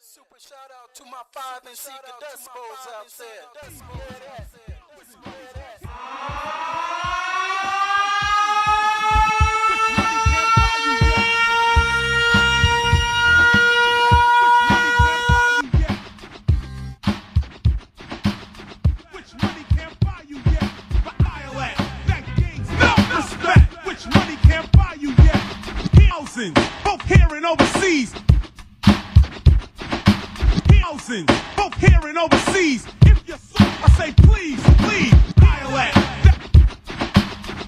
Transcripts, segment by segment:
Super shout out to my 5 and C decibels out there. Which money can't buy you yet? But I'll add that gains no respect. Which money can't buy you yet? Thousands, both here and overseas. Thousands, both here and overseas. If you're soft, I say please, please. I'll add that.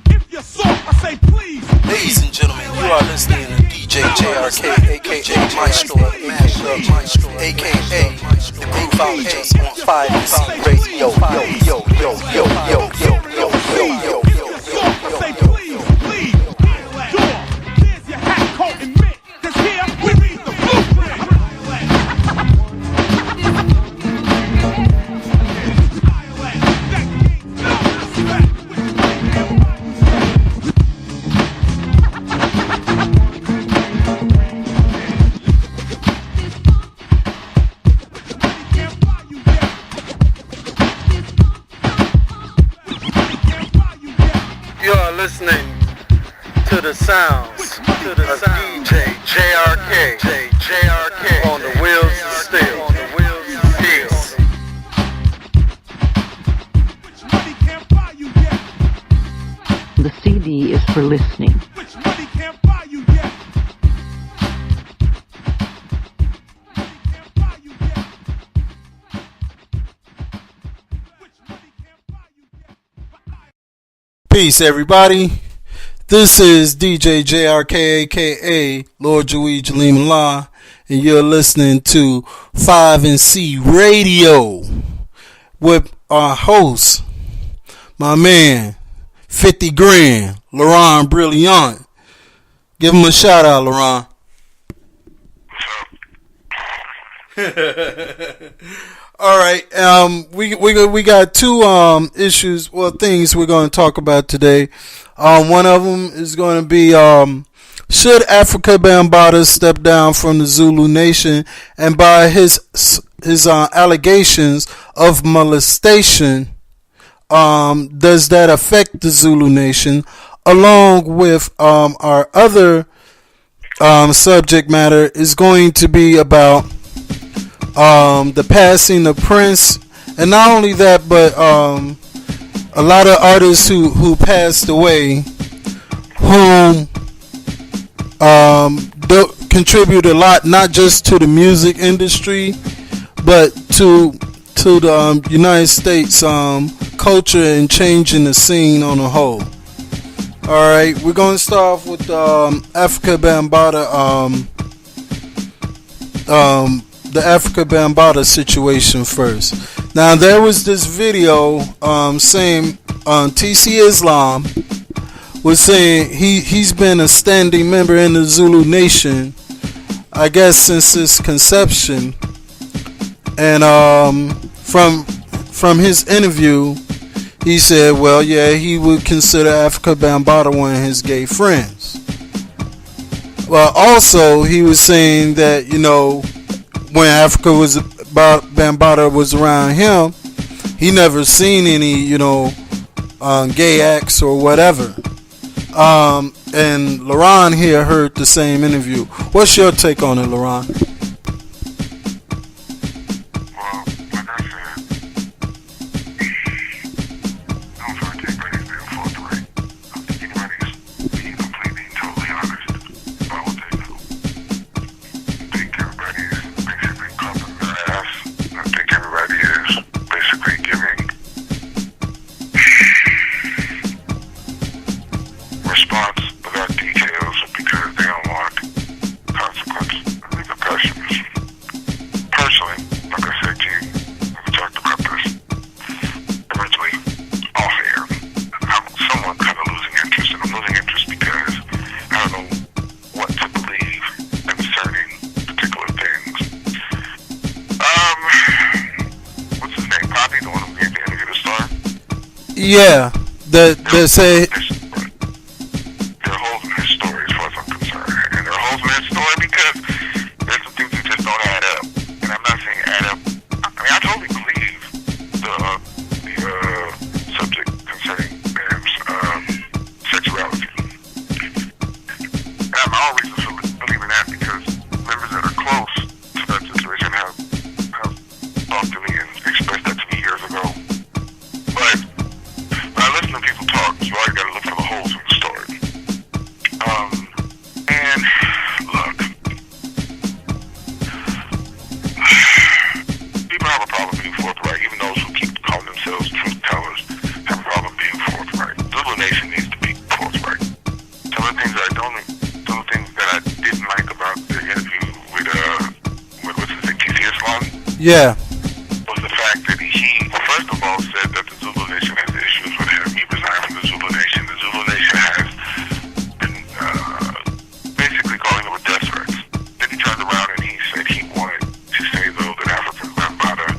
If you're soft, I say please. Ladies and gentlemen, you are listening to DJ JRK, aka Maestro, aka the Groovologist on 5 and C Radio. Say please, please. Door, here's your hat, coat, and mitt. 'Cause here we read the blueprint. You are listening to the sounds of DJ JRK on the wheels of steel. Peace. The CD is for listening. Which money can't buy you yet? Peace, everybody. This is DJ JRK, aka Lord Jaweed Jalim Allah, and you're listening to 5 and C Radio with our host, my man, 50 grand, Laurent Brilliant. Give him a shout out, Laurent. All right, we got two issues, well, things we're going to talk about today. One of them is going to be should Africa Bambaataa step down from the Zulu Nation, and by his allegations of molestation, does that affect the Zulu Nation? Along with our other subject matter is going to be about the passing of Prince, and not only that, but a lot of artists who passed away, whom contribute a lot, not just to the music industry, but to the United States culture and changing the scene on the whole. All right, we're going to start off with Africa Bambaataa. The Africa Bambaataa situation first. Now, there was this video saying TC Islam was saying he's been a standing member in the Zulu Nation, I guess, since its conception. And from his interview, he said, well, yeah, he would consider Africa Bambaataa one of his gay friends. Well, also, he was saying that, you know, when Africa was Bambaataa was around him, he never seen any, you know, gay acts or whatever. And Laurent here heard the same interview. What's your take on it, Laurent? Yeah, that say they're holding his story as far as I'm concerned, and they're holding his story because there's some things that just don't add up. And Yeah. Was the fact that he, first of all, said that the Zulu Nation has issues with him. He resigned from the Zulu Nation. The Zulu Nation has been basically calling him a death threat. Then he turned around and he said he wanted to say, though, that Africa Bambaataa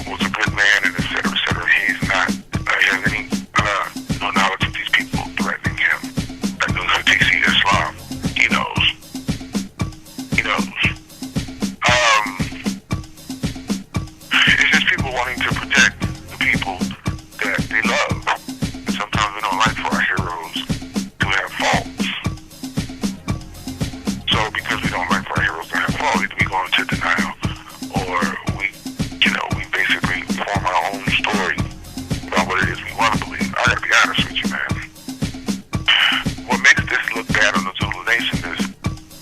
was a good man and et cetera, et cetera. He's not. He has any no knowledge of these people threatening him. That knows who TC Islam. He knows. He knows. It's just people wanting to protect the people that they love. And sometimes we don't like for our heroes to have faults. So because we don't like for our heroes to have faults, either we go into denial or we basically form our own story about what it is we want to believe. I gotta be honest with you, man. What makes this look bad on the Zulu Nation is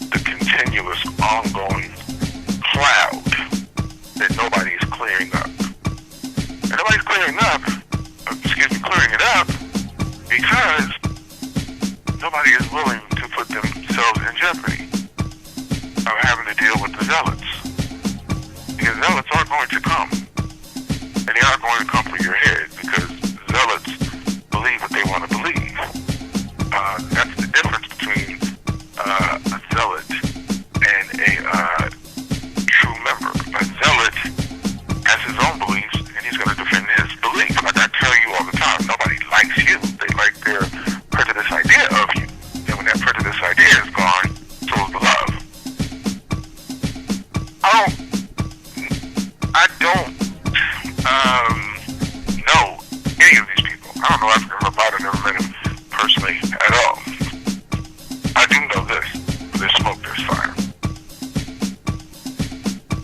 the continuous, ongoing cloud that nobody is clearing up. And nobody's clearing it up because nobody is willing to put themselves in jeopardy of having to deal with the zealots. Because zealots are going to come. And they are going to come for your head because zealots believe what they want to believe. That's the difference between a zealot and a true member. A zealot has his own beliefs and he's going to defend his beliefs. Like I tell you all the time, nobody likes you. They like their prejudiced idea of you. And when that prejudiced idea is gone, so is the love. I don't know any of these people. I don't know Africa Bambaataa, never met him personally at all. I do know this. There's smoke, there's fire.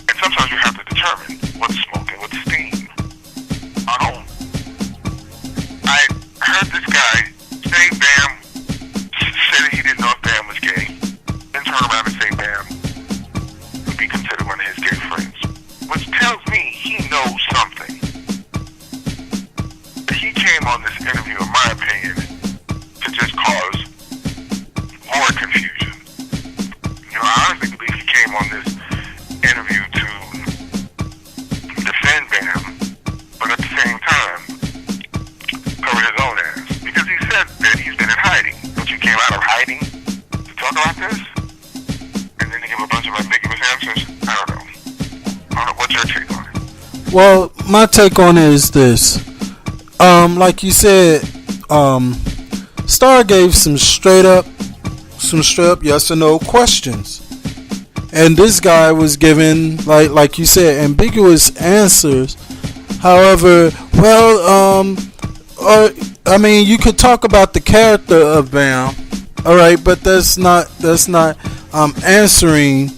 And sometimes you have to determine what's smoke and what's steam. I heard this guy say Bam, say that he didn't know if Bam was gay, then turn around and say Bam would be considered one of his gay friends. Which tells me he knows something. He came on this interview, in my opinion, to just cause more confusion. I honestly believe he came on this interview to defend Bam, but at the same time, cover his own ass. Because he said that he's been in hiding. But you came out of hiding to talk about this? And then to give a bunch of ambiguous answers? I don't know. What's your take on it? Well, my take on it is this. Like you said, Star gave some straight up yes or no questions. And this guy was given, like you said, ambiguous answers. However, you could talk about the character of Bam, all right, but that's not answering.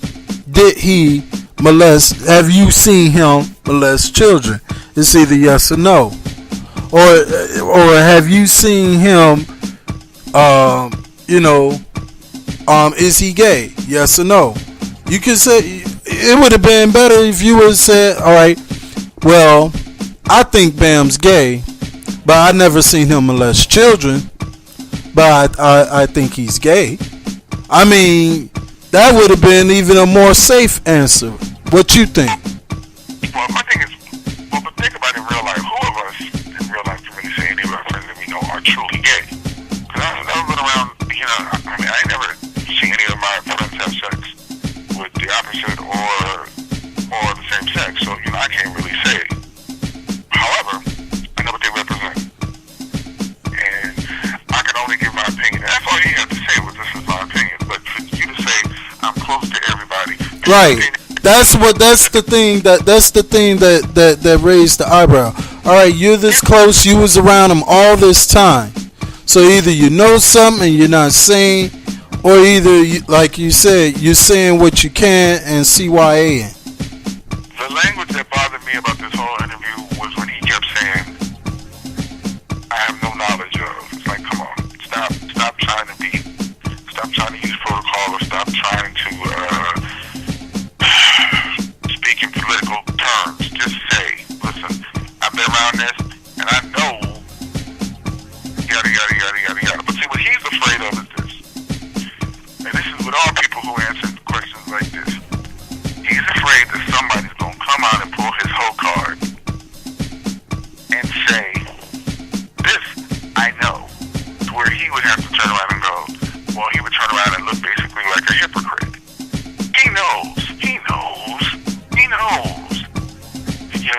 Did he molest? Have you seen him molest children? It's either yes or no, or have you seen him? Is he gay? Yes or no? You could say it would have been better if you would have said, all right, well, I think Bam's gay, but I never seen him molest children, but I think he's gay. I mean, that would have been even a more safe answer. What you think? Well, my thing is, but think about it in real life. Who of us in real life can really say any of our friends that we know are truly gay? Because I've never been around, I ain't never seen any of my friends have sex with the opposite or the same sex. So, I can't really say. However, I know what they represent. And I can only give my opinion. That's all you have to say was this is my opinion. But for you to say I'm close to everybody. Right. That's the thing that raised the eyebrow. All right, you're this close. You was around him all this time. So either you know something and you're not saying, or either, like you said, you're saying what you can and CYA. The language that bothered me about this whole interview was when he kept saying, I have no knowledge of. It's like, come on, stop trying to use protocol, or stop trying to speak in political terms. Just say, listen, I've been around this, and I know, yada, yada, yada, yada, yada. But see, what he's afraid of is this. And this is with all people who answer questions like this. He's afraid that somebody's going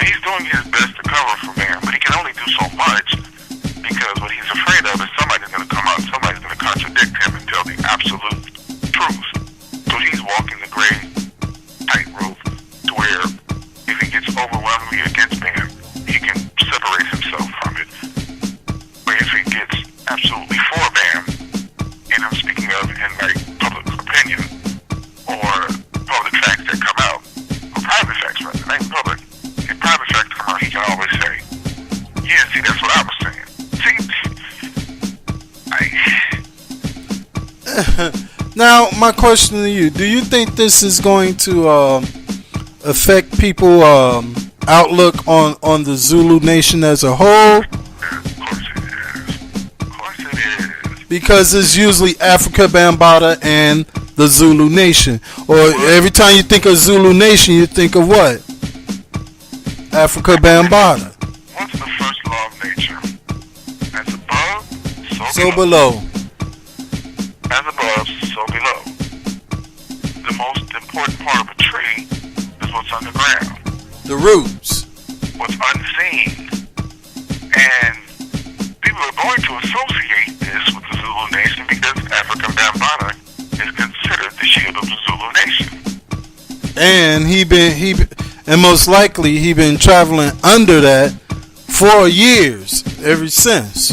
he's doing his best to cover for Bam, but he can only do so much because what he's afraid of is somebody's going to come out, somebody's going to contradict him and tell the absolute truth. So he's walking the gray tightrope to where if he gets overwhelmingly against Bam, he can separate himself from it. But if he gets absolutely for Bam, and I'm speaking of in like public opinion or public facts that come out, or private facts rather, not even public. If private facts come out, he can always say, yeah, see, that's what I was saying. See, Now, my question to you: do you think this is going to affect people outlook on the Zulu Nation as a whole? of course it is. Of course it is. Because it's usually Africa Bambaataa and the Zulu Nation. Or every time you think of Zulu Nation, you think of what? Africa Bambaataa. What's the first law of nature? As above, So below. As above, so below. The most important part of a tree is what's underground, The roots. what's unseen. And people are going to associate this with the Zulu Nation because African Bambaataa is considered the shield of the Zulu Nation. And and most likely he been traveling under that for years ever since.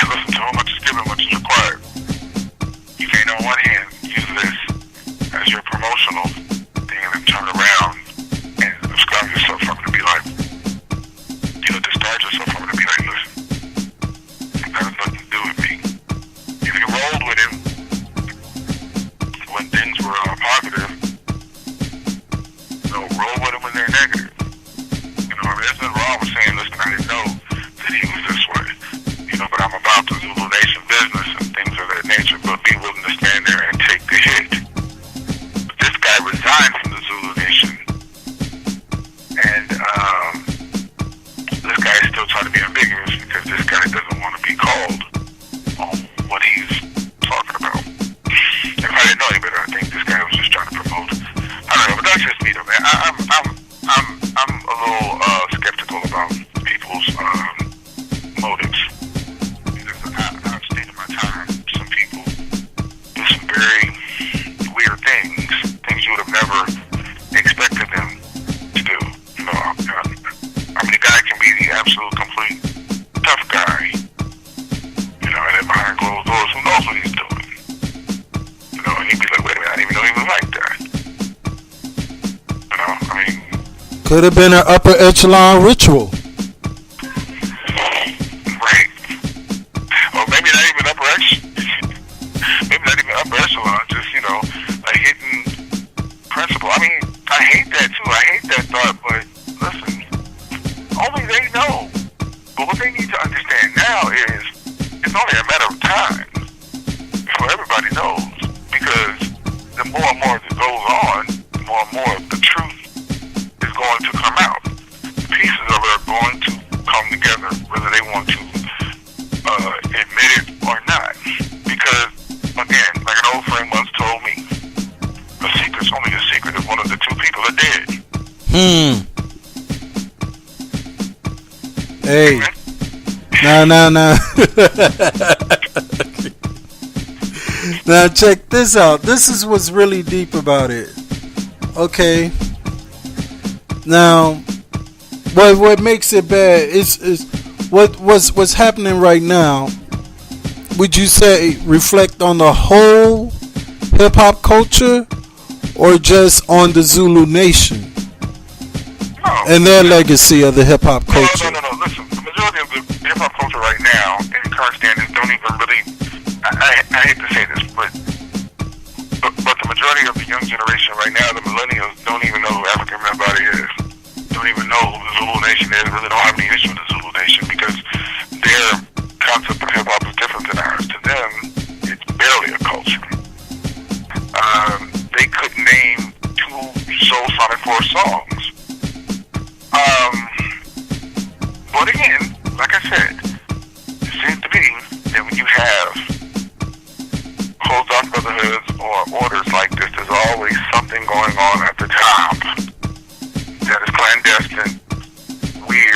Listen, too much is given, much is required. You can't on one hand use this as your promotional thing and then turn around and subscribe yourself from it and be like, discharge yourself from it and be like, listen, that has nothing to do with me. If you rolled with him when things were positive, roll with him when they're negative. There's nothing wrong with saying, listen, I didn't know that he was this way. But I'm about the Zulu Nation business and things of that nature, but be willing to stand there and take the hit. But this guy resigned from the Zulu Nation, and this guy is still trying to be ambiguous because this guy doesn't want to be called on what he's talking about. If I didn't know any better, I think this guy was just trying to promote. I don't know, but that's just me though, man. I'm a little skeptical about people's motives. I've seen in my time some people do some very weird things you would have never expected them to do. I mean, the guy can be the absolute complete tough guy, and then behind closed doors, who knows what he's doing? And he'd be like, wait a minute, I didn't even know he was like that. I mean, Could have been an upper echelon ritual. right. Or maybe not even upper echelon. Maybe not even upper echelon, just, a hidden principle. I mean, I hate that too. I hate that thought, but listen, only they know. But what they need to understand now is it's only a matter of time before everybody knows. Because the more and more that goes on, the more and more the truth is going to come out. The pieces of it are going to come together, whether they want to admit it or not. Because, again, like an old friend once told me, a secret's only a secret if one of the two people are dead. Hey. No. Now check this out. This is what's really deep about it. Okay. Now, what makes it bad is what's happening right now. Would you say reflect on the whole hip hop culture, or just on the Zulu Nation and their legacy of the hip hop culture? No. Listen, the majority of the hip hop culture right now, in current standings, don't even really. I hate to say this, but the majority of the young generation right now, the millennials, don't even know who African Bambaataa is. Don't even know who the Zulu Nation is. Really don't have any issue with the Zulu Nation because their concept of hip hop is different than ours. To them, it's barely a culture. They couldn't name 2 Soul Sonic Force songs. But again, like I said, it seems to be that when you have closed off brotherhoods or orders like this, there's always something going on at the top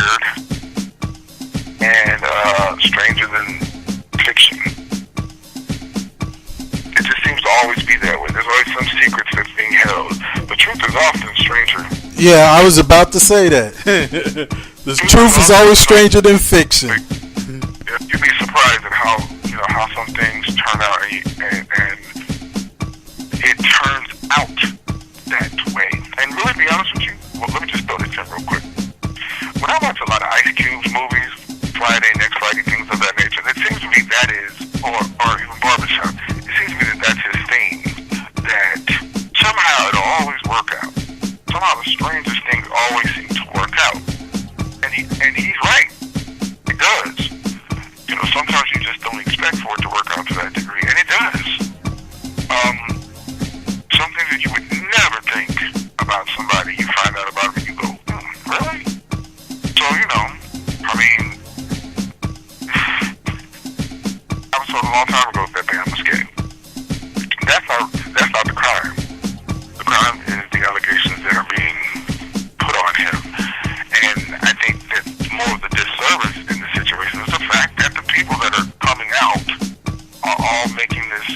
weird and stranger than fiction. It just seems to always be that way. There's always some secrets that's being held. The truth is often stranger. Yeah, I was about to say that. The truth is always stranger than fiction. You'd be surprised at how some things turn out, and it turns out that way. And really, to be honest with you, well, let me just throw this in real quick. When I watch a lot of Ice Cube's movies, Friday, Next Friday, things of that nature, it seems to me that is, or even Barbershop, it seems to me that that's his theme. That somehow it'll always work out. Somehow the strangest things always seem to work out. And he's right. It does. Sometimes you just don't expect for it to work out to that degree, and it does. Something that you would never think about somebody, you find out about it and you go, really? So, I mean, I was told a long time ago that Bam was gay. That's not the crime. The crime is the allegations that are being put on him. And I think that more of the disservice in the situation is the fact that the people that are coming out are all making this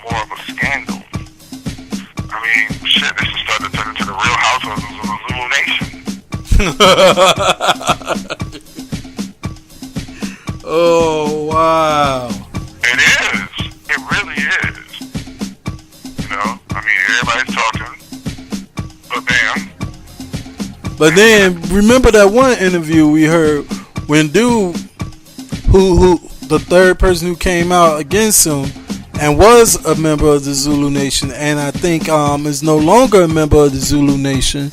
more of a scandal. I mean, shit, this is starting to turn into the Real Housewives of the Zulu Nation. Oh, wow. It is. It really is. I mean, everybody's talking, but Bam. But then, remember that one interview we heard when dude, who the third person who came out against him and was a member of the Zulu Nation, and I think is no longer a member of the Zulu Nation.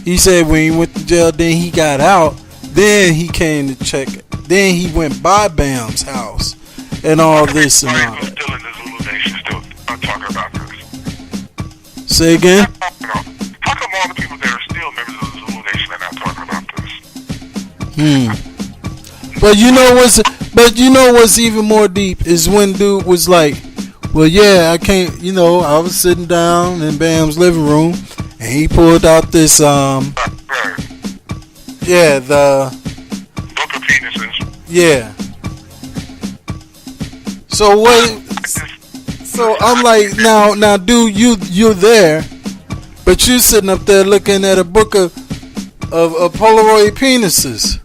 He said when he went to jail, then he got out, then he came to check it. Then he went by Bam's house and all this and all that. Still in the Zulu Nation, still talking about this. Say again? How come all the people that are still members of the Zulu Nation are not talking about this? But you know what's even more deep is when dude was like, well, yeah, I can't, I was sitting down in Bam's living room and he pulled out this, the Book of Penises. Yeah. So what? So I'm like, now, dude, you're there, but you sitting up there looking at a book of Polaroid penises.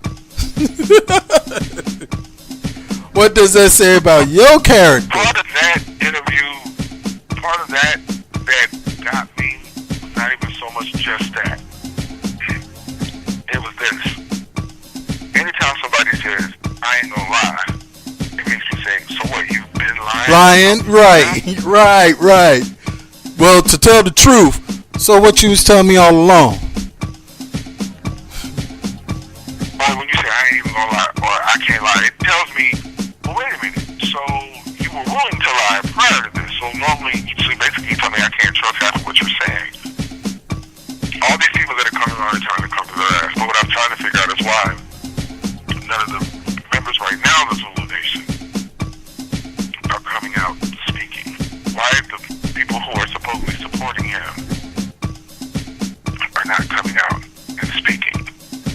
What does that say about your character? Part of that interview, part of that got me, not even so much just that. It was this. Anytime somebody says, I ain't gonna lie, it makes me say, so what, you've been lying? Right. Well, to tell the truth, so what you was telling me all along? Or when you say, I ain't even gonna lie, or I can't lie, it tells me, well, wait a minute, so you were willing to lie prior to this, so basically you tell me I can't trust half of what you're saying. All these people that are coming on are trying to come to their ass, but what I'm trying to figure out is why none of the members right now of the Zulu Nation are coming out speaking. Why the people who are supposedly supporting him are not coming out and speaking?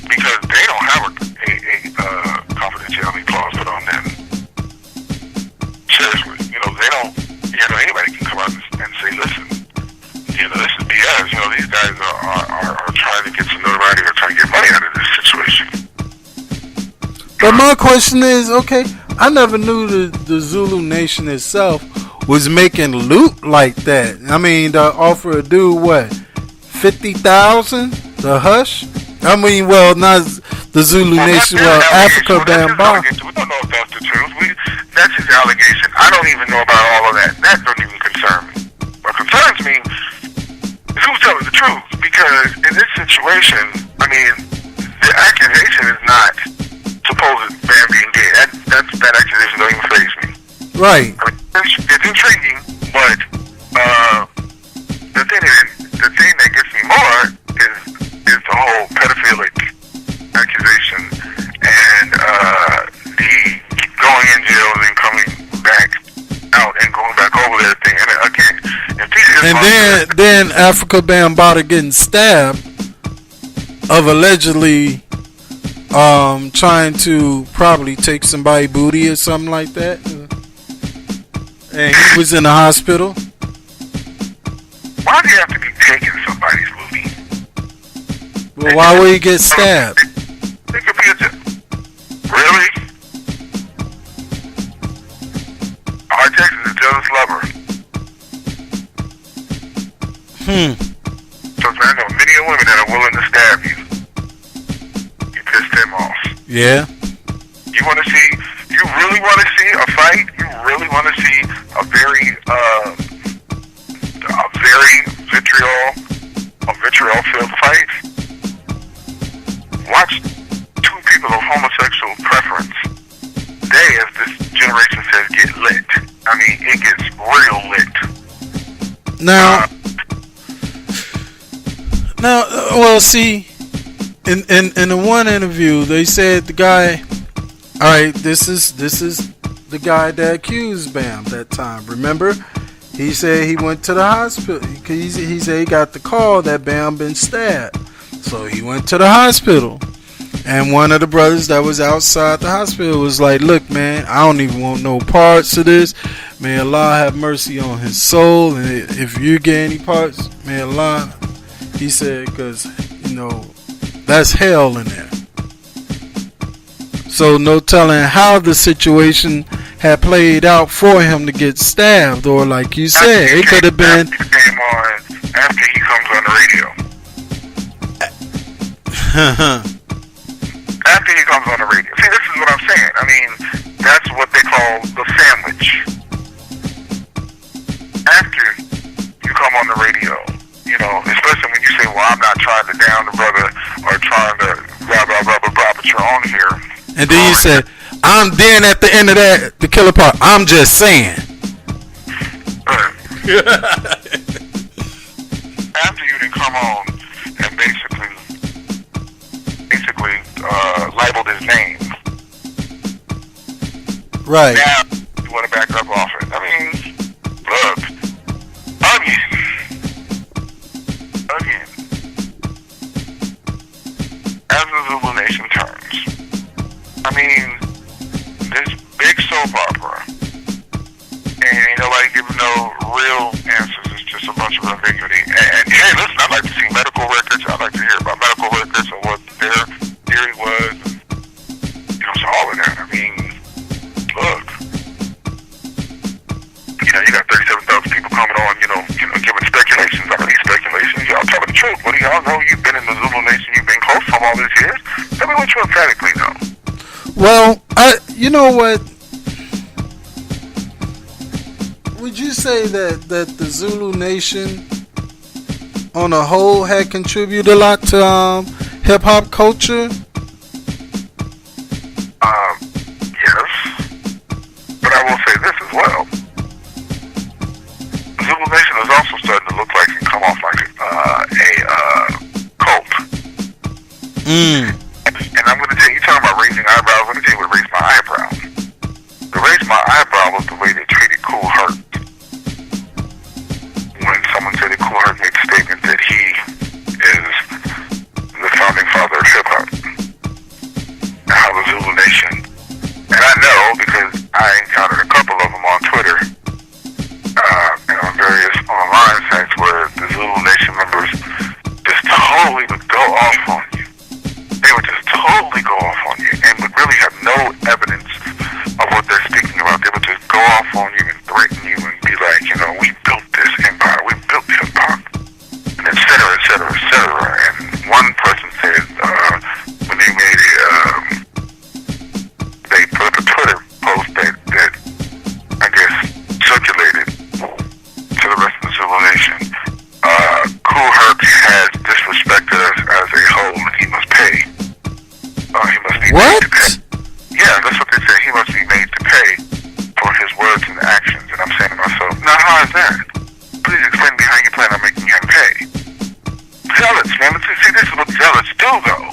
Because they don't have a confidentiality clause put on them. Seriously, they don't. Anybody can come out and say, listen, this is BS. These guys are trying to get some notoriety or trying to get money out of this situation. But my question is, okay, I never knew the Zulu Nation itself was making loot like that. I mean, to offer a dude, what, 50,000? The hush? I mean, well, not the Zulu Nation, Africa Bambaataa. We don't know if that's the truth. That's his allegation. I don't even know about all of that. That don't even concern me. What concerns me is who's telling the truth. Because in this situation, I mean, the accusation is not supposed Bam being gay. That accusation don't even faze me. Right. I mean, it's intriguing, but the thing that gets me more is the whole pedophilic accusation and the going in jail and then coming back out and going back over there thing. And again, then Africa Bambaataa getting stabbed of allegedly trying to probably take somebody's booty or something like that. And he was in the hospital. Why do you have to be taking somebody's booty? Well, why would he get stabbed? It could be a really? Our Texas is a jealous lover. So man, I know many women that are willing to stab you. You pissed them off. Yeah. You want to see? You really want to see a fight? You really want to see a very vitriol-filled fight? Watch two people of homosexual preference. They, as this generation says, get lit. I mean, it gets real lit. Now, well, see, in the one interview, they said the guy. All right, this is the guy that accused Bam that time. Remember, he said he went to the hospital. He said he got the call that Bam been stabbed, so he went to the hospital. And one of the brothers that was outside the hospital was like, "Look, man, I don't even want no parts of this. May Allah have mercy on his soul, and if you get any parts, may Allah." He said, "Because that's hell in there." So no telling how the situation had played out for him to get stabbed, or like you said, it could have been. After he comes on the radio. After he comes on the radio. See, this is what I'm saying. I mean, that's what they call the sandwich. After you come on the radio, especially when you say, "Well, I'm not trying to down the brother or trying to blah blah blah blah blah," but you're on here. And then you said, "I'm then at the end of that, the killer part. I'm just saying." After you didn't come on and basically labeled his name. Right. Now you want to back up off it. I mean, look, again. As the Zulu Nation turns, I mean, this big soap opera, and ain't nobody giving no real answers. It's just a bunch of ambiguity. And hey, listen, I'd like to see medical records. I'd like to hear about medical records and what their theory was. So all of that. I mean, look, you got 37,000 people coming on, giving speculations. I mean, speculations. Y'all telling the truth. What do y'all know? You've been in the Zulu Nation. You've been close from all these years. Tell me what you emphatically know. Well, you know what? Would you say that the Zulu Nation on a whole had contributed a lot to hip hop culture? Yes. But I will say this as well. Zulu Nation is also starting to look like and come off like a cult. And I'm going to tell you, talking about raising eyebrows, let me tell you what raised my eyebrow. The raised my eyebrow was the way they treated Kool Herc. When someone said that Kool Herc made the statement that he is the founding father of hip hop. And how the Zulu Nation, and I know because I encountered a couple of them on Twitter and on various online sites where the Zulu Nation members just totally would go off on you. They would just totally go off on you and would really have no evidence of what they're speaking about. They would just go off on you and threaten you and be like, we built this empire, we built hip hop, and et cetera, et cetera, et cetera. And one person said when they made they put up a Twitter post that I guess circulated to the rest of the Zulu Nation. Kool Herc has disrespected us as a whole, and he must pay. He must be made to pay. Yeah, that's what they say. He must be made to pay for his words and actions. And I'm saying to myself, now how is that? Please explain to me how you plan on making him pay. Zealots, man. See, this is what zealots do, though.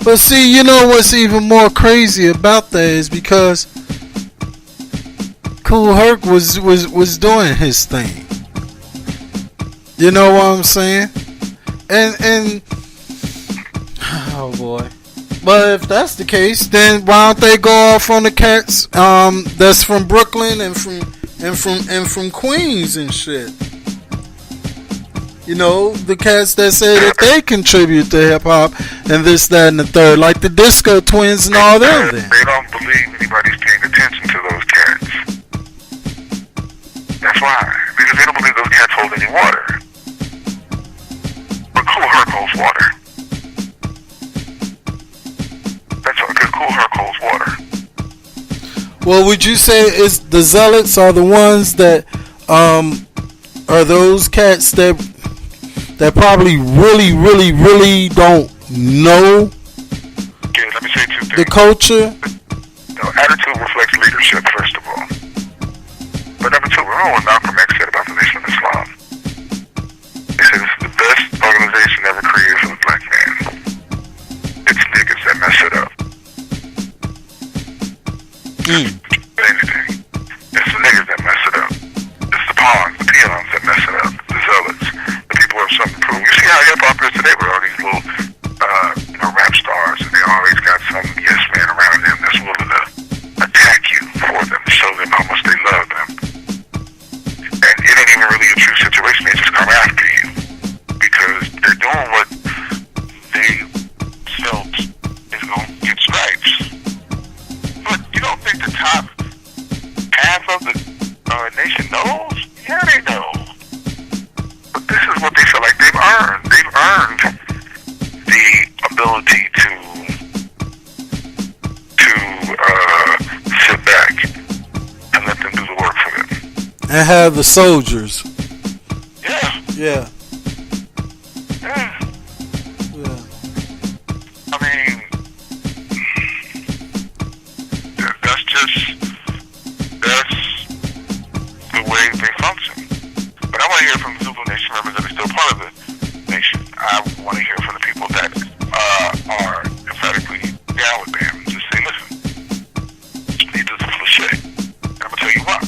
But see, what's even more crazy about that is because Kool Herc was doing his thing. You know what I'm saying? And oh boy. But if that's the case, then why don't they go off on the cats that's from Brooklyn and from Queens and shit? You know, the cats that say that they contribute to hip hop and this, that, and the third, like the Disco Twins and all them. Then they don't believe anybody's paying attention to those cats. That's why, because they don't believe those cats hold any water. But Cool Herc holds water. That's all, because Cool Herc holds water. Well, would you say it's the zealots are the ones that are those cats that probably really don't know Okay, let me say two things. the culture? No, attitude reflects leadership, first of all. But number two, remember what Malcolm X said about the Nation of Islam? He said it's the best organization ever created for the black man. It's niggas that mess it up. Anything. It's the niggas that mess it up. It's the pawns, the peons that mess it up. The zealots. The people who have something to prove. You see how hip-hop is today with all these little, rap stars, and they always got some yes man around them that's willing to attack you for them, to show them how much they love them. And it ain't even really a true situation. They just come after you because they're doing what they felt is going to get stripes. But you don't think the top half of the nation knows? Yeah, they know. But this is what they feel like they've earned. They've earned the ability to sit back and let them do the work for them. And have the soldiers. Yeah. Yeah. Yeah. Yeah. I mean, that's the way they function. But I want to hear from the Zulu Nation members that are still part of the nation. I want to hear from the people that are emphatically down with them. Just say, listen, these are full of shit. And I'm going to tell you why.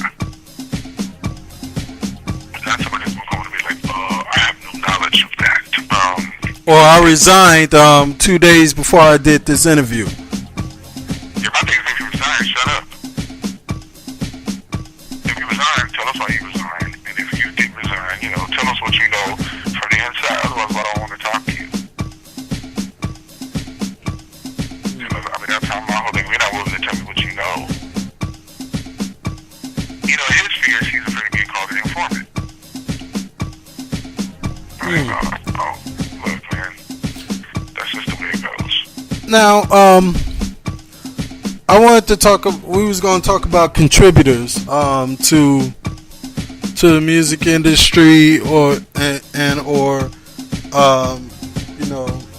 Not somebody that's going to be like, I have no knowledge of that. Or I resigned 2 days before I did this interview. Yeah, my thing is if you resign, shut up. If you resign, tell us why you resigned. And if you did resign, tell us what you know from the inside. Otherwise, I don't want to talk to you. I mean, that's how my whole thing. You're not willing to tell me what you know. His fear is he's afraid of being called an informant. Look, man. That's just the way it goes. Now, I wanted to talk. We was going to talk about contributors to the music industry, or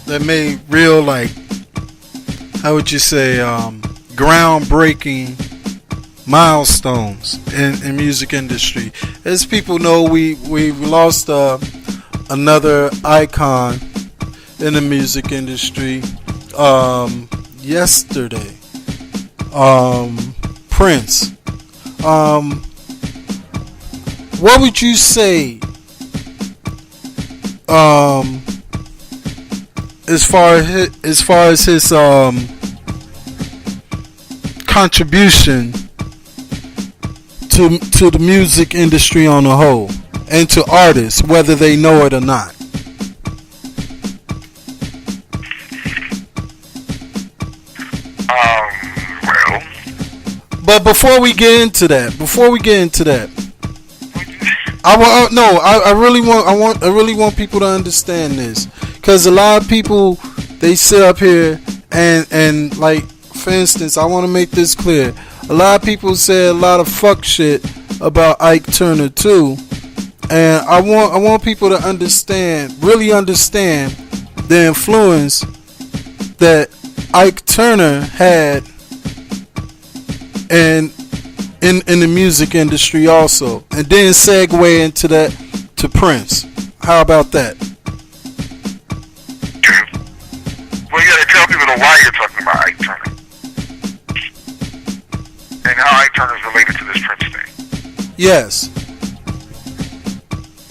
that made real, like, how would you say, groundbreaking milestones in music industry. As people know, we lost another icon in the music industry yesterday. Prince. What would you say as far as his contribution to the music industry on the whole, and to artists, whether they know it or not? Well. But before we get into that, I really want people to understand this, because a lot of people, they sit up here and like, for instance, I want to make this clear. A lot of people say a lot of fuck shit about Ike Turner too, and I want people to really understand the influence that Ike Turner had in the music industry also, and then segue into that to Prince. How about that? Well, you gotta tell people why you're talking about Ike Turner and how Ike Turner is related to this Prince thing. Yes.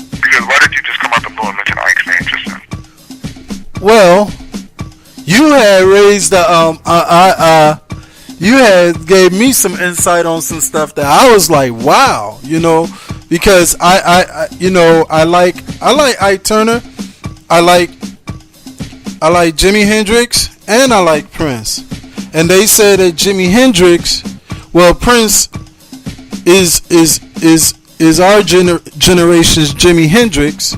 Because why did you just come out the blue and mention Ike's name just now? Well, you had raised the you had gave me some insight on some stuff that I was like, wow, you know, because I you know, I like Ike Turner, I like Jimi Hendrix, and I like Prince. And they said that Jimi Hendrix, well, Prince is our generation's Jimi Hendrix.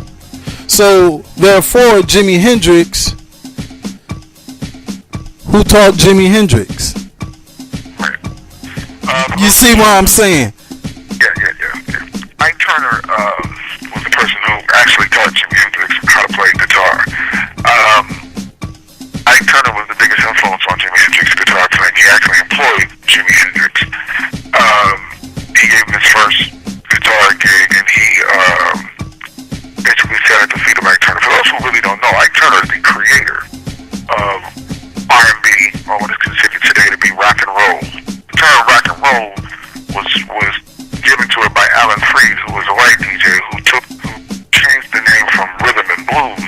So therefore, Jimi Hendrix, who taught Jimi Hendrix? You see what I'm saying? Yeah. Ike Turner was the person who actually taught Jimi Hendrix how to play guitar. Ike Turner was the biggest influence on Jimi Hendrix's guitar playing. He actually employed Jimi Hendrix. He gave him his first guitar gig, and he basically sat at the feet of Ike Turner. For those who really don't know, Ike Turner is the creator of R&B, or what is considered today to be rock and roll. The term rock and roll was given to it by Alan Freed, who was a white DJ who changed the name from rhythm and blues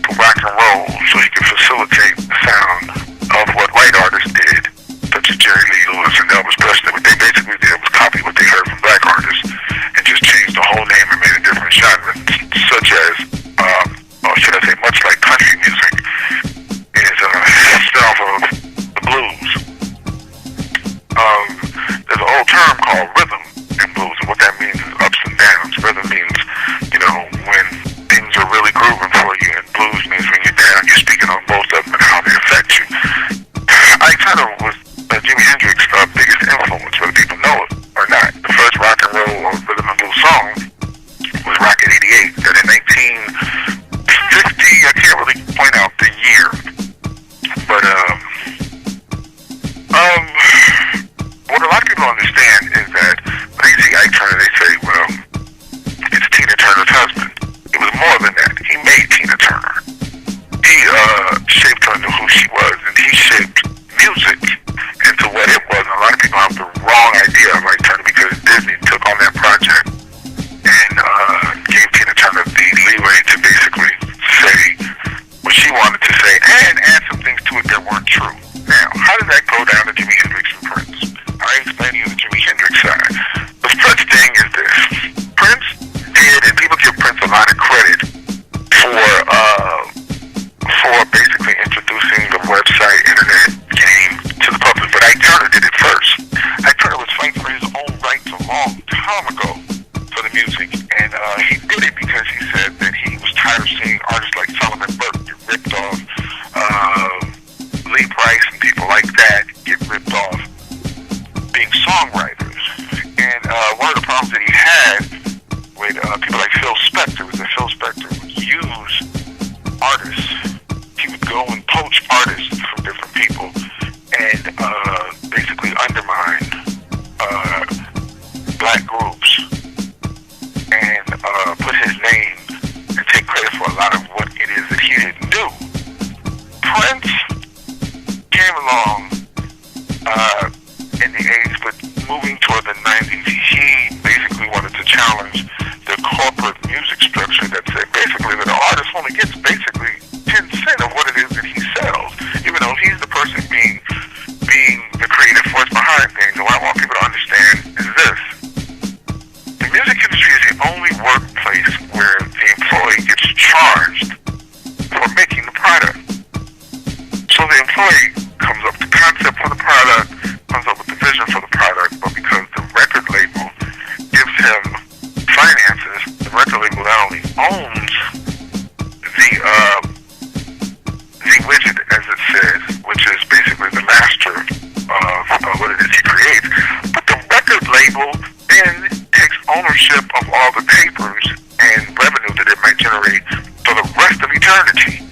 to rock and roll so he could facilitate the sound of what white artists did, such as Jerry Lee Lewis and Elvis Presley. What they basically did was copy what they heard from black artists and just changed the whole name and made a different genre, such as, or should I say, much like country music is a style of the blues. There's an old term called rhythm in blues, and what that means is ups and downs. Rhythm means, you know, when things are really grooving for you, and blues means when you're down, you're speaking on both of them and how they affect you. Ike Turner was Jimi Hendrix's biggest influence, whether people know it or not. The first rock and roll or rhythm and blues song was Rocket 88, that in 1950, I can't really point out the year, but what a lot of people don't understand is that when they see Ike Turner, they say, well, it's Tina Turner's husband. It was more than that. He made Tina Turner. He shaped her into who she was, and he shaped music into what it was. And a lot of people have the wrong idea of Ike Turner because Disney took on that project and gave Tina Turner the leeway to basically say what she wanted to say and add some things to it that weren't true. Now, how does that go down to Jimi Hendrix and Prince? I explain to you the Jimi Hendrix side. The Prince thing is this. Prince did, and people give Prince a lot of credit for basically introducing the website, internet game to the public. But Ike Turner did it first. Ike Turner was fighting for his own rights a long time ago for the music. And he did it because he said that he was tired of seeing artists like Solomon Burke get ripped off, Lee Price and people like that get ripped off being songwriters. And one of the problems that he had with people like Phil Spector was that Phil Spector would use artists. He would go and poach artists from different people and basically undermine black groups and put his name and take credit for a lot of what it is that he didn't do. Prince came along in the 80s, but moving toward the 90s, he basically wanted to challenge the corporate music structure that said basically that an artist only gets basically 10% of what it is that he sells, even though he's the person being the creative force behind things. And what I want people to understand is this. The music industry is the only workplace where the employee gets charged for making the product. So the employee comes up with the concept for the product, comes up with the vision for the product, but because the record label gives him finances, the record label not only owns the widget, as it says, which is basically the master of what it is he creates, but the record label then takes ownership of all the papers and revenue that it might generate for the rest of eternity.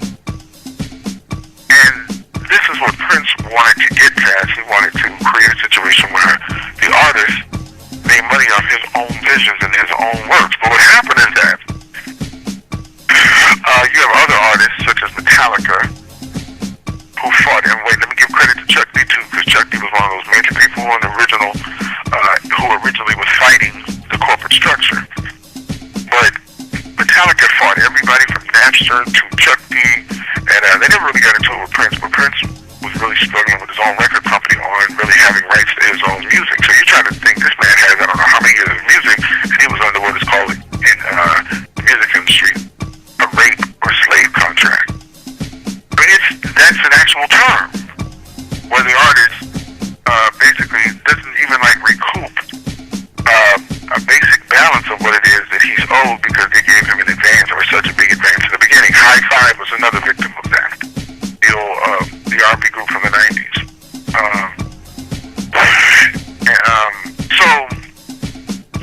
And this is what Prince wanted to get past. He wanted to create a situation where the artist made money off his own visions and his own works. But what happened is that you have other artists such as Metallica who fought, and wait, let me give credit to Chuck D too, because Chuck D was one of those major people who originally was fighting the corporate structure. But Metallica fought everybody from Napster to Chuck D And they never really got into it with Prince, but Prince was really struggling with his own record company on really having rights to his own music. So you're trying to think this man has, I don't know how many years of music, and he was under what is called in the music industry a rape or slave contract. I mean, that's an actual term where the artist basically doesn't even like recoup a basic balance of what it is that he's owed because they gave him an advance or such a big advance in the beginning. High Five was another victim of that. The R&B group from the 90s. So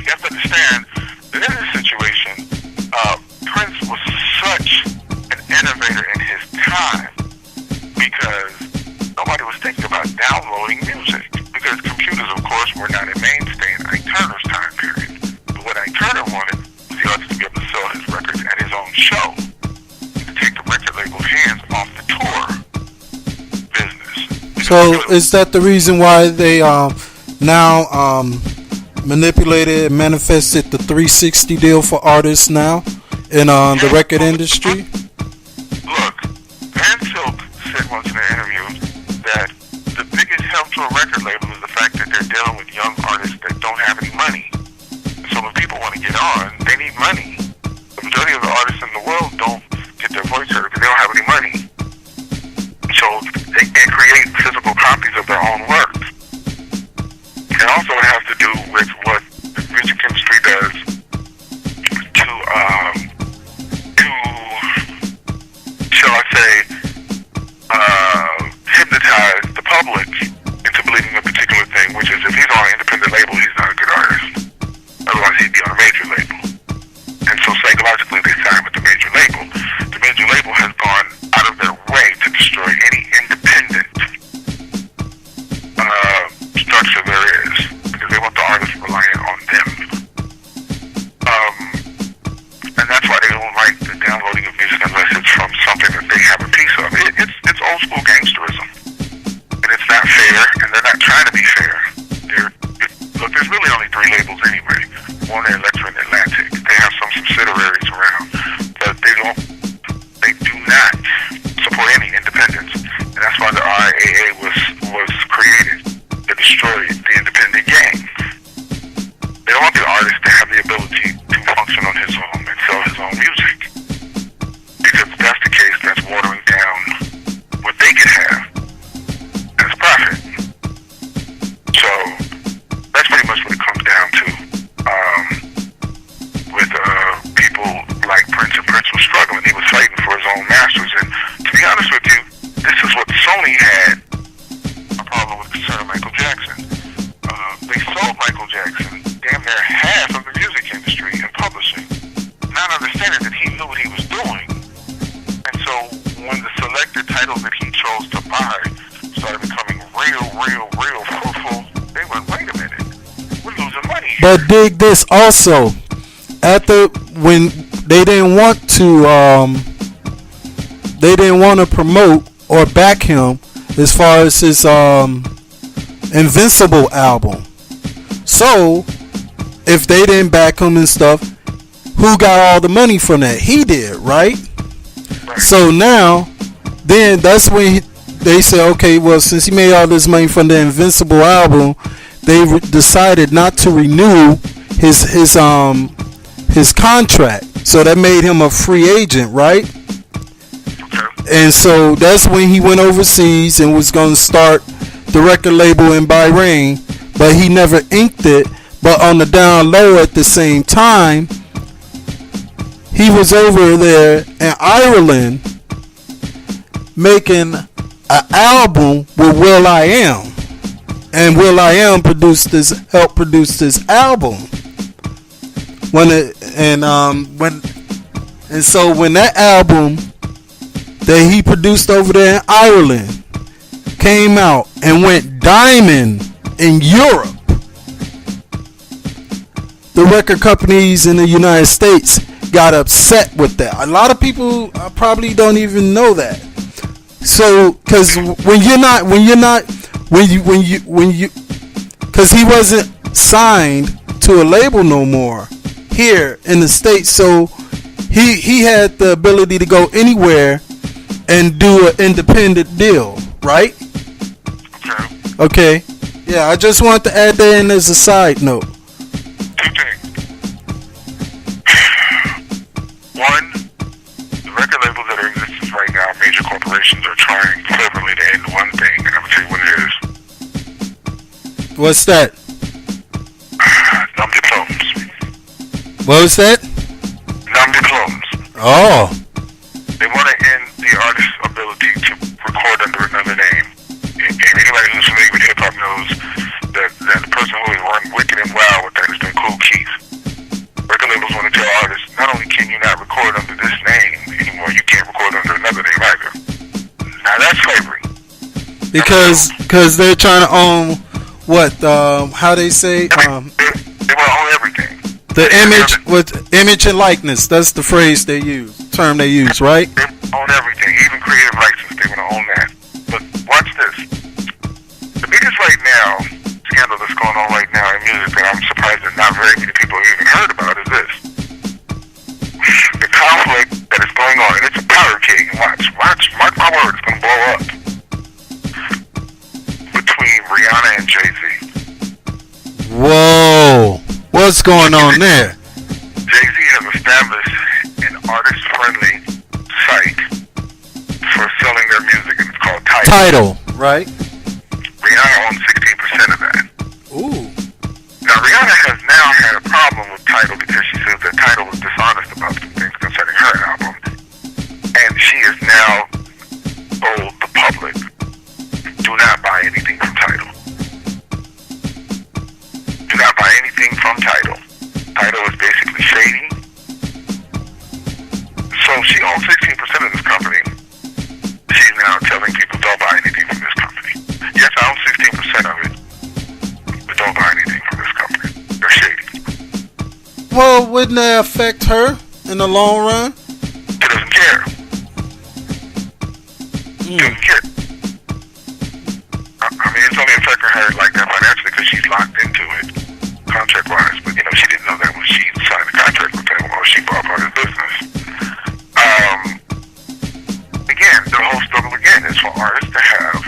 you have to understand that in this situation, Prince was such an innovator in his time because nobody was thinking about downloading music because computers, of course, were not a mainstay in Ike Turner's time period. But what Ike Turner wanted was the artist to be able to sell his records at his own show and to take the record label's hands off the tour business. So is that the reason why they now manipulated and manifested the 360 deal for artists now in the record industry? Look, Van Silk said once in an interview that the biggest help to a record label is the fact that they're dealing with young artists that don't have any money. So when people want to get on, they need money. The majority of the artists in the world don't get their voice heard because they don't have any money. So they can't create physical copies of their own work. And also it has to do with what the music industry does to shall I say, hypnotize the public into believing a particular thing, which is if he's on an independent label, he's not a good artist. Otherwise, he'd be on a major label. And so psychologically, they sign with the major label. The major label has gone out of their way to destroy any independent structure there is because they want the artist reliant on them. And that's why they don't like the downloading of music unless it's from something that they have a piece of. It's old school gangsterism. And it's not fair, and they're not trying to be fair. Look, there's really only 3 labels anyway. Warner, Elektra, and Atlantic. They have some subsidiaries around, but they do not support any independence. And that's why the RIAA was created to destroy the independent game. They don't want the artist to have the ability to function on his own and sell his own music. Because if that's the case, that's watering down what they can have as profit. So that's pretty much what it comes down to. With people like Prince, and Prince was struggling. He was fighting for his own masters. And to be honest with you, this is what Sony had a problem with concerning Michael Jackson. They sold Michael Jackson damn near half of the music industry and publishing, not understanding that he knew what he was doing. And so when the selected titles that he chose to buy started becoming real fruitful, they went, wait a minute, we're losing money here. But dig this also. When they didn't want to promote or back him as far as his Invincible album. So if they didn't back him and stuff, who got all the money from that? He did, right? So now, then that's when they say, okay, well, since he made all this money from the Invincible album, they decided not to renew his contract. So that made him a free agent, right? And so that's when he went overseas and was going to start the record label in Bahrain, but he never inked it. But on the down low at the same time, he was over there in Ireland making an album with will.i.am, and will.i.am helped produce this album. So when that album that he produced over there in Ireland came out and went diamond in Europe, the record companies in the United States got upset with that. A lot of people probably don't even know that. So, because because he wasn't signed to a label no more here in the States, so he had the ability to go anywhere and do an independent deal, right? Okay. Okay. Yeah, I just want to add that in as a side note. Two things. One, the record labels that are in existence right now, major corporations are trying cleverly to end one thing, and I'm gonna tell you what it is. What's that? Numb diplomas. What was that? Numb diplomas. Oh. They want to end the artist's ability to record under another name. And anybody who's familiar with hip hop knows that the person who has run wicked and wild with that has been Cool Keith. Record labels want to tell artists, not only can you not record under this name anymore, you can't record under another name either. Now that's slavery. Because they're trying to own what? How they say? They want to own everything. The image and likeness. That's the phrase they use, term they use, right? They own everything, even creative license. They want to own that. But watch this. The biggest right now scandal that's going on right now in music that I'm surprised that not very many people have even heard about is this. The conflict that is going on, and it's a powder keg. Watch, mark my word, it's going to blow up. Between Rihanna and Jay-Z. Whoa. What's going on there? Jay-Z has established an artist-friendly site for selling their music, and it's called Tidal. Right? Rihanna owns 16% of that. Ooh. Now, Rihanna has now had a problem with Tidal because she says that Tidal was dishonest about some things concerning her album. And she has now told the public, do not buy anything from Tidal. Do not buy anything from Tidal. Tidal is basically shady. So she owns 16% of this company. She's now telling people, don't buy anything from this company. Yes, I own 16% of it, but don't buy anything from this company. They're shady. Well, wouldn't that affect her in the long run? She doesn't care. Doesn't care. I mean, it's only affecting her like that financially because she's locked into it, contract-wise. But, she didn't know that when she signed the contract with him or she bought part of his business. Again, the whole struggle again is for artists to have,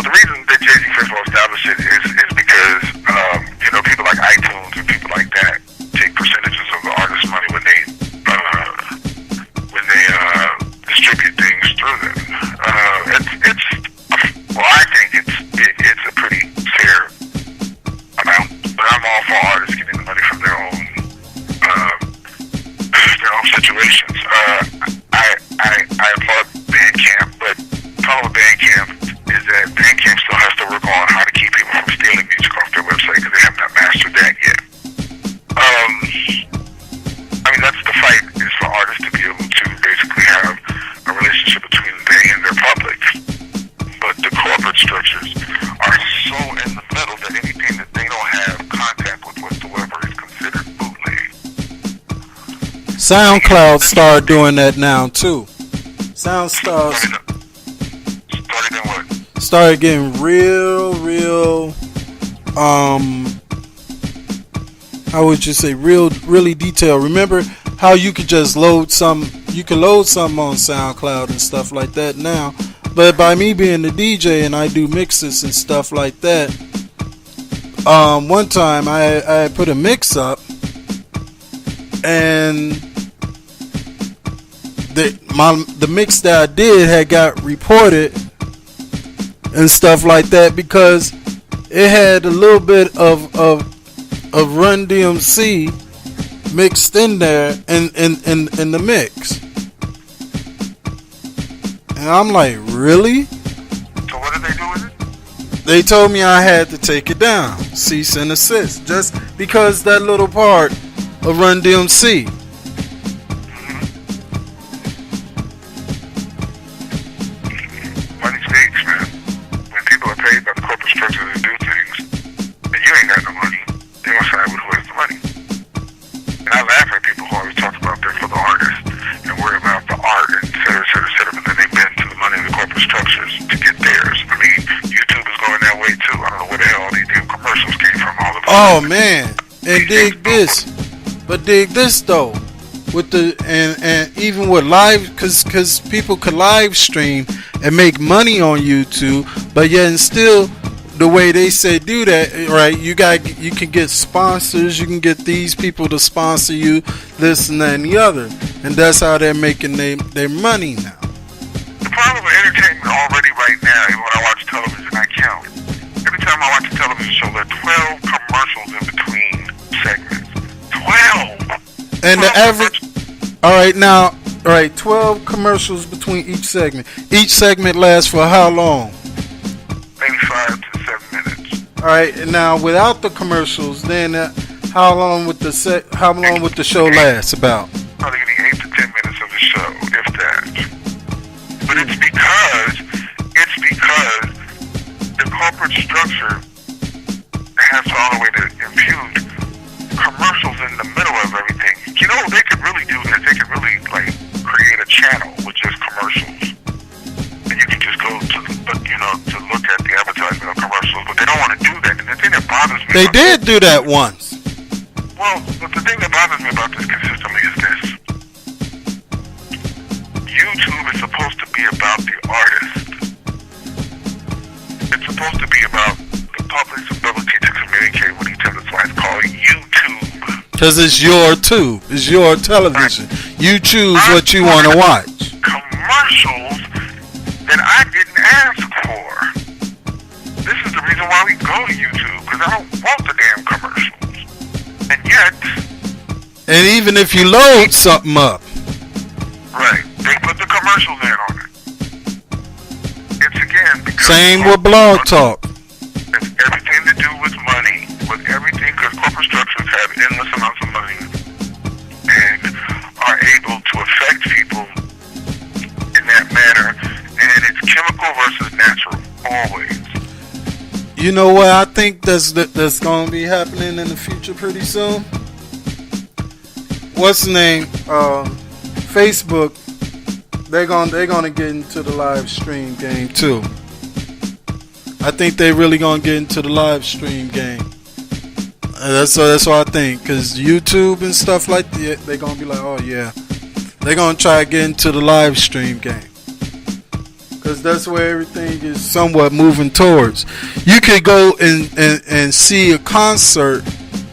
the reason that Jay-Z first of all established it is because, people like iTunes and people like that take percentages of the artist's money when they distribute things through them. I think it's a pretty fair amount, but I'm all for artists getting the money from their own situations. I applaud Bandcamp, but the problem with Bandcamp is that Bandcamp still has to work on how to keep people from stealing music off their website because they have not mastered that yet. That's the fight, is for artists to be able to basically have a relationship between they and their public. But the corporate structures are so in the middle that anything that they don't have contact with whatsoever is considered bootleg. SoundCloud started doing that now too. Started getting real how would you say really detailed. Remember how you could just load something on SoundCloud and stuff like that now, but by me being the DJ and I do mixes and stuff like that, one time I put a mix up and the mix that I did had got reported and stuff like that because it had a little bit of Run DMC mixed in there in the mix. And I'm like, really? So what did they do with it? They told me I had to take it down, cease and desist, just because that little part of Run DMC. Money speaks, man. When people are paid by the corporate structure to do things, and you ain't got no money, they gonna side with who has the money. And I laugh at people who always talk about they're for the artist and worry about the art and et cetera, but then they bend to the money of the corporate structures to get theirs. I mean, YouTube is going that way too. I don't know where the hell all these damn commercials came from. All of them. Oh man, and dig this though. with the and even with live, because people could live stream and make money on YouTube, but yet and still the way they say do that, right? You can get sponsors, you can get these people to sponsor you, this and that and the other, and that's how they're making their money now. The problem with entertainment already right now, even when I watch television, I count. Every time I watch a television show, there are 12 commercials in between segments. 12! And the average... Alright, 12 commercials between each segment. Each segment lasts for how long? Maybe 5 to 7 minutes. Alright, and now without the commercials, then how long would the show last about? Probably getting 8 to 10 minutes of the show, if that. But it's because the corporate structure has all the way to impute commercials in the middle of everything. You know, they could really do this. They could really, create a channel with just commercials. And you can just go to look at the advertisement of commercials, but they don't want to do that. And the thing that bothers me... They did do that once. Well, but the thing that bothers me about this consistently is this. YouTube is supposed to be about the artist. It's supposed to be about the public's ability to communicate with each other. That's why it's called YouTube. Because it's your tube. It's your television. Right. You choose what you want to watch. Commercials that I didn't ask for. This is the reason why we go to YouTube. Because I don't want the damn commercials. And yet... And even if you load something up. Right. They put the commercials in on it. It's again because... Same with Blog Talk. It's everything to do with money. With everything, because corporate structures have endless amounts of money and are able to affect people in that manner. And it's chemical versus natural, always. You know what I think that's going to be happening in the future pretty soon? What's the name? Facebook. They're gonna get into the live stream game too. I think they really gonna get into the live stream game. That's what I think. Cause YouTube and stuff like that, they're gonna be like, oh yeah, they're gonna try to get into the live stream game. Cause that's where everything is somewhat moving towards. You could go and see a concert,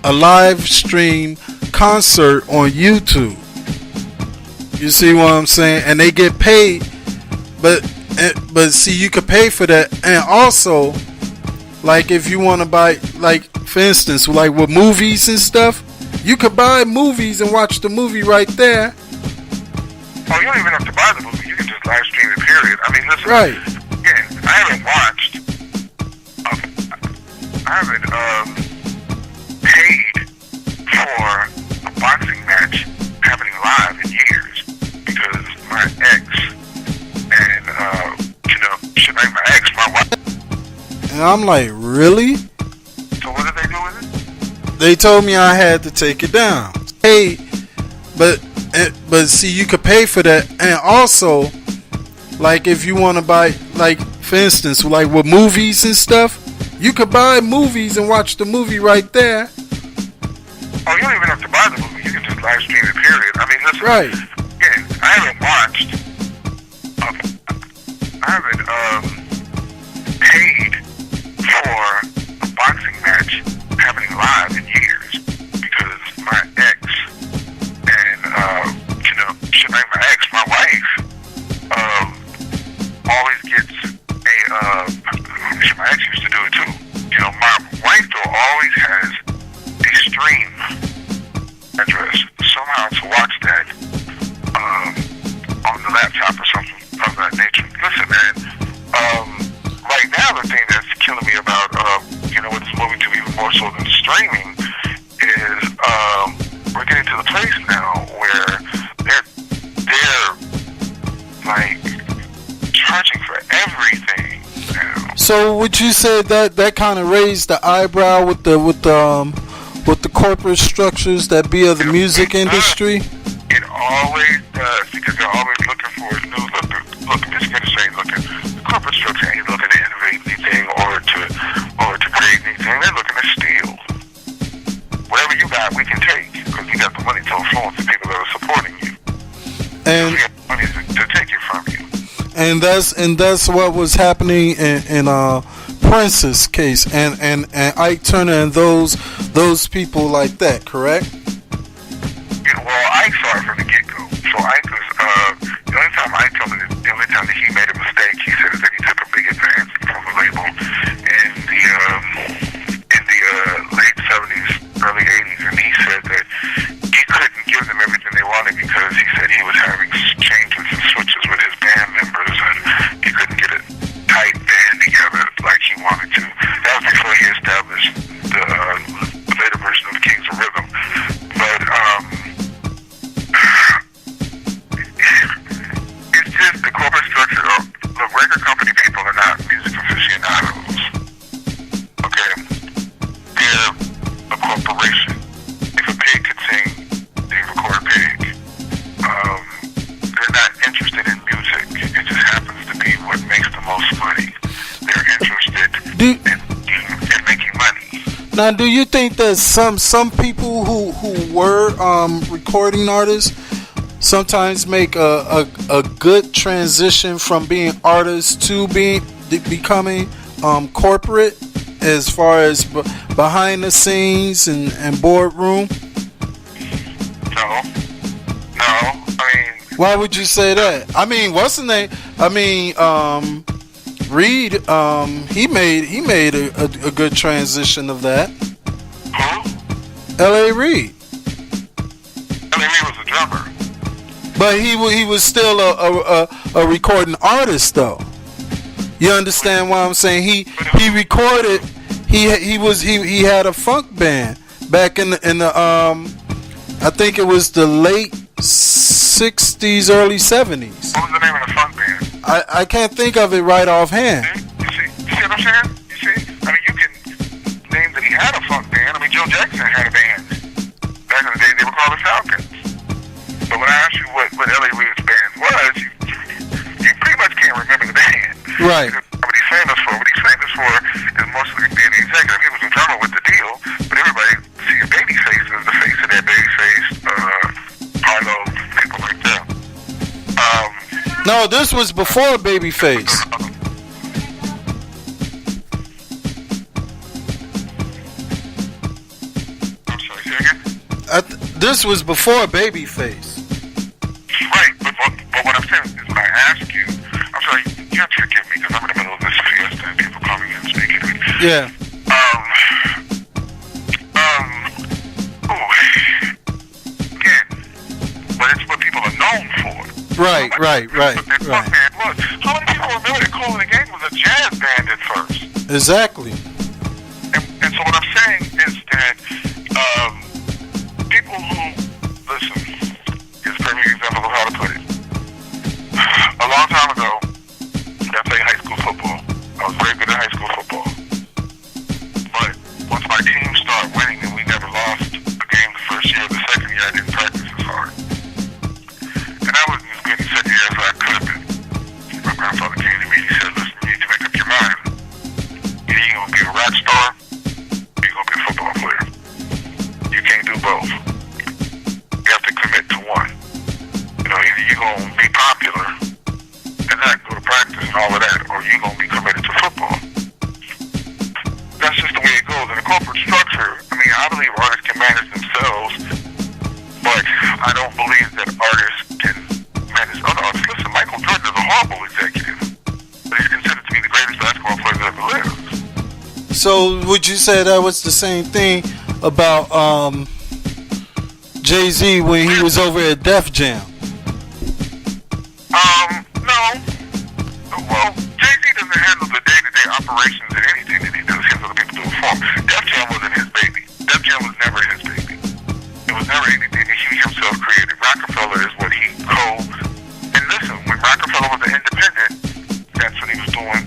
a live stream concert on YouTube. You see what I'm saying? And they get paid, but see, you could pay for that. And also, like if you want to buy, like for instance, like with movies and stuff, you could buy movies and watch the movie right there. Oh, you don't even have to buy the movie. You can just live stream it, period. I mean, listen. Right. Again, I haven't paid for a boxing match happening live in years because my ex and my wife. And I'm like, really? So what did they do with it? They told me I had to take it down. Hey, but see, you could pay for that. And also, like if you want to buy, like for instance, like with movies and stuff, you could buy movies and watch the movie right there. Oh, you don't even have to buy the movie. You can just live stream it, period. I mean, listen. Right. Again, I haven't paid for a boxing match happening live in years because my ex and my wife always gets my ex used to do it too. You know, my wife though always has a stream address somehow to watch that on the laptop or something of that nature. Listen, man, right now the thing that's killing me about what it's moving to even more so than streaming is we're getting to the place now where they're like charging for everything now. So would you say that kind of raised the eyebrow with the corporate structures that be of the music industry? It always does, because they're always looking for new. Look, this industry ain't looking. The corporate structure ain't looking to innovate anything or to create anything. They're looking to steal. Whatever you got, we can take, because you got the money to influence the people that are supporting you. And he had money to take it from you. And that's what was happening in Prince's case, and Ike Turner and those people like that, correct? Yeah, well, Ike saw it from the get-go. So Ike was the only time Ike told me the only time that he made a mistake, he said that he took a big advance from the label in the late 70s, early 80s, and he said that he couldn't give them everything they wanted because he said he was having changes and switches with his band members, and he couldn't get a tight band together like he wanted to. That was before he established the later version of the Kings of Rhythm. But it's just the corporate structure. The record company people are not music aficionados. Okay, they're a corporation. If a pig could sing, they record a pig. They're not interested in music. It just happens to be what makes the most money. They're interested in making money. Now, do you think that some people who were recording artists sometimes make a good transition from being artists to becoming corporate, as far as behind the scenes and boardroom? No. I mean, why would you say that? I mean, what's the name? I mean, Reed. He made a good transition of that. who? L.A. Reid. L.A. Reid was a drummer. But he was still a recording artist, though. You understand what I'm saying? He recorded. He had a funk band back in the I think it was the late 60s, early 70s. What was the name of the funk band? I can't think of it right offhand. You see what I'm saying? You see? I mean, you can name that he had a funk band. I mean, Joe Jackson had a band. Back in the day, they were called the Falcons. But when I asked you what L.A. Reid's band was, you pretty much can't remember the band. Right. What he's famous for is mostly being the executive. He was a drummer with the deal, but everybody sees Babyface as the face of that. Babyface, Harlow, people like that. No, this was before Babyface. I'm sorry, say again? This was before Babyface. Right, but what I'm saying is when I ask you, I'm sorry, you have to forgive me because I'm in the middle of this fiesta and people calling in and speaking to me. Yeah. Again, but it's what people are known for. Right. Funk band was. How many people remember that Kool and the Gang was a jazz band at first? Exactly. And so what I'm saying is that people who, listen, here's a perfect example of how to put it. A long time ago, I played high school football. I was very good at high school football. But once my team started winning and we never lost a game the first year, the second year I didn't practice as hard. And I wasn't as good and steady as I could have been. My grandfather came to me and he said, listen, you need to make up your mind. Either you're going to be a rock star or you're going to be a football player. You can't do both. You have to commit to one. You know, either you're going to be popular and not go to practice and all of that, or you're going to be committed to football. That's just the way it goes. In a corporate structure, I mean, I believe artists can manage themselves, but I don't believe that artists can manage other artists. Listen, Michael Jordan is a horrible executive, but he's considered to be the greatest basketball player that ever lived. So would you say that was the same thing about Jay-Z when he was over at Def Jam? No. Well, Jay-Z doesn't handle the day-to-day operations in anything that he does. He has other people do it for him. Def Jam wasn't his baby. Def Jam was never his baby. It was never anything that he himself created. Rockefeller is what he and listen, when Rockefeller was an independent, that's when he was doing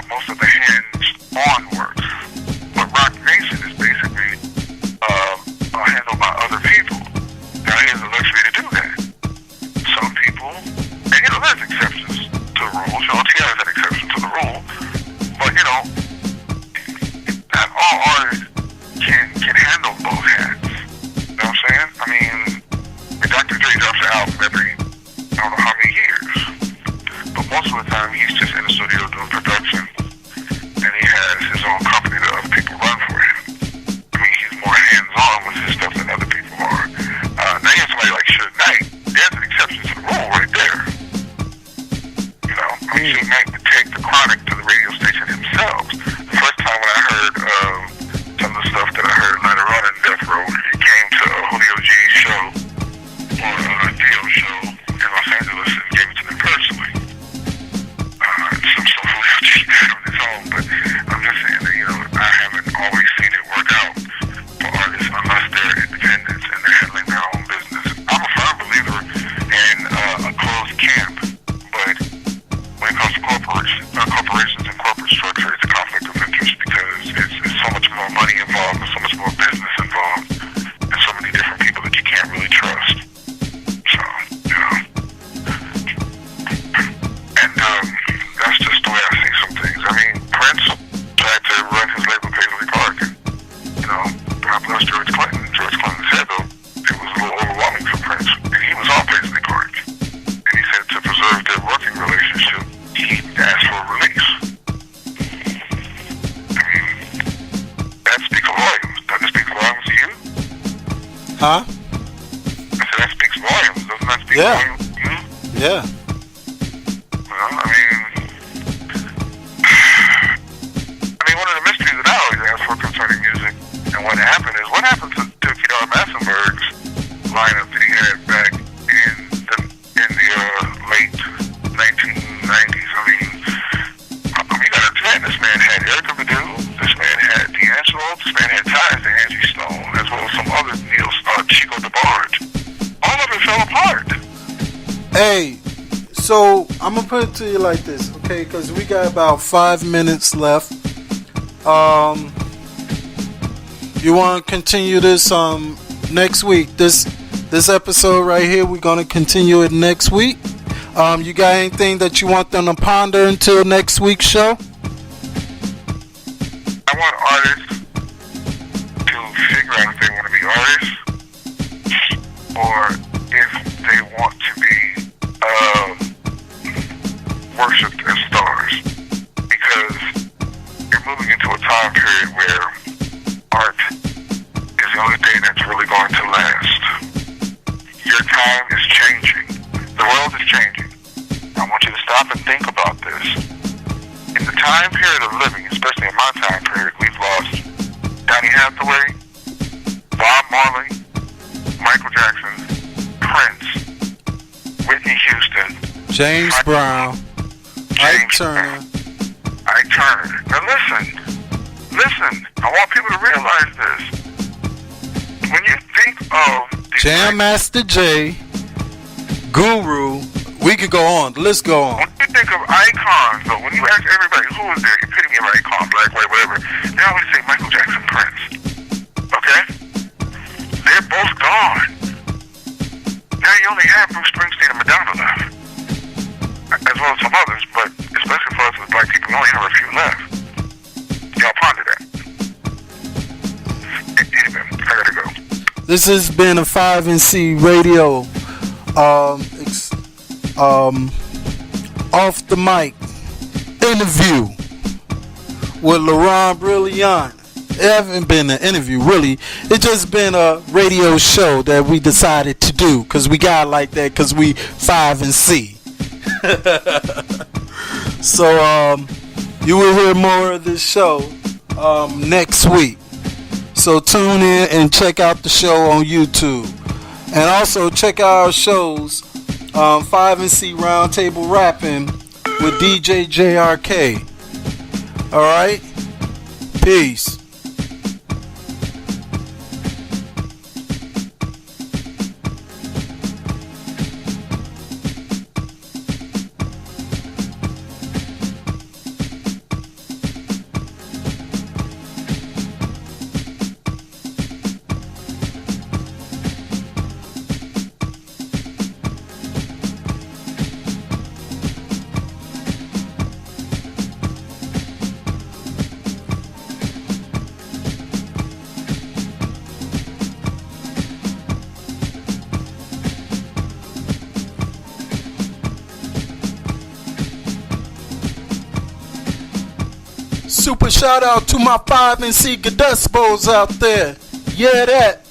most of the hands-on work. But Rock Nation is basically handled by other people. Now he has the luxury to do that. Some people, and you know, there's exceptions to the rule. Sean T.I. has an exception to the rule. But you know, not all artists can handle both hats. You know what I'm saying? I mean, Dr. Dre drops an album every time he's just in the studio doing production, and he has his own company that other people run for him. I mean, he's more hands-on with his stuff than other people are. Now you have somebody like Suge Knight. There's an exception to the rule right there. You know, I mean, Suge Knight would take the chronic to the radio station himself. The first time when I heard some of the stuff that I heard later on in Death Row, he came to Julio G's show or Dio's show in Los Angeles and gave it to them personally. Some stuff Julio G had on his own, but I'm just saying that, you know, I haven't always seen it work out for artists unless they're independents and they're handling their own business. I'm a firm believer in a closed camp, but when it comes to corporations and corporate structure, it's a conflict of interest because it's so much more money involved and so much more business involved and so many different people that you can't really trust. So, you know. And that's just the way I see some things. I mean, Prince tried to run his label Paisley Park and, you know, God bless George Clinton. George Clinton said, though, it was a little overwhelming for Prince. And he was on Paisley Park. And he said to preserve their working relationship, he asked for a release. I mean, that speaks volumes. Doesn't it speak volumes to you? Huh? I said that speaks volumes. Doesn't that speak volumes to you? Yeah. Well, I mean, one of the mysteries that I always ask for concerning music and what happened to Kedar Massenberg's lineup that he had back in the late 1990s. I mean, you gotta understand, this man had Erykah Badu, this man had D'Angelo, this man had ties to Angie Stone, as well as some other Chico DeBarge. All of it fell apart. Hey, so I'm gonna put it to you like this, okay? Because we got about 5 minutes left. You want to continue this next week? This episode right here, we're gonna continue it next week. You got anything that you want them to ponder until next week's show? I want artists to figure out if they want to be artists or if they want to be worshipped as stars, because you're moving into a time period where art is the only thing that's really going to last. Your time is changing. The world is changing. I want you to stop and think about this. In the time period of living, especially in my time period, we've lost Donny Hathaway, Bob Marley, Michael Jackson, Prince, Whitney Houston, James Brown, Ike Turner. Now listen. I want people to realize this. When you think of Jam Master Jay, Guru, we could go on. Let's go on. When you think of icons, though, when you ask everybody who is their epitome of icon, black, white, whatever, they always say Michael Jackson, Prince. Okay? They're both gone. Now you only have Bruce Springsteen and Madonna left, as well as some others, but especially for us as black people, we only have a few left. Y'all ponder that. Anyway, I gotta go. This has been a 5NC Radio off the mic interview with Laurent Brilliant. It haven't been an interview, really. It's just been a radio show that we decided to do because we got like that because we 5NC. So you will hear more of this show next week. So tune in and check out the show on YouTube. And also check out our shows, 5NC Roundtable Rapping with DJ JRK. Alright? Peace. Super shout out to my 5 and C Gadespos out there. Yeah, that.